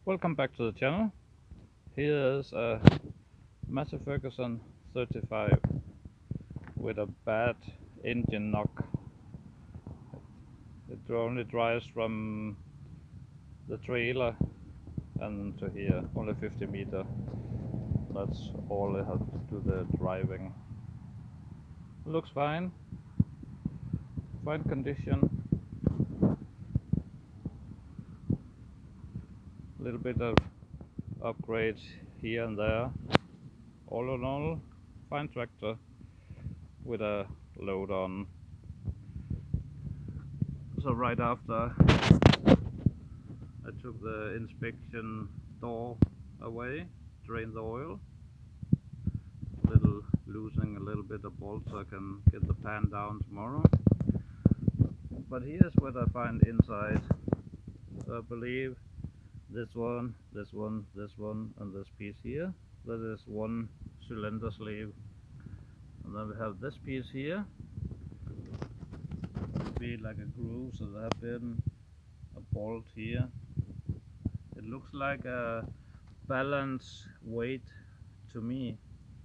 Welcome back to the channel. Here is a Massey Ferguson 35 with a bad engine knock. It only drives from the trailer and to here, only 50 meters. That's all it has to do the driving. Looks fine condition. A little bit of upgrades here and there. All in all, fine tractor with a load on. So right after I took the inspection door away, drained the oil, loosening a little bit of bolt so I can get the pan down tomorrow. But here's what I find inside. I believe this one, and this piece here, that is one cylinder sleeve. And then we have this piece here, would be like a groove, so there have been a bolt here. It looks like a balance weight to me.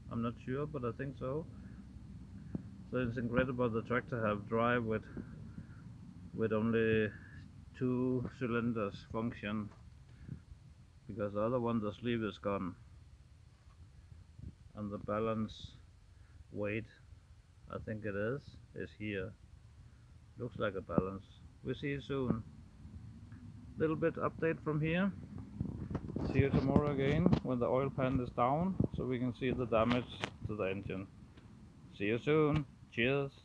I'm not sure, but I think so. So it's incredible the tractor have drive with only 2 cylinders function, because the other one, the sleeve is gone, and the balance weight, I think it is here. Looks like a balance. We'll see you soon. Little bit update from here. See you tomorrow again when the oil pan is down, so we can see the damage to the engine. See you soon. Cheers.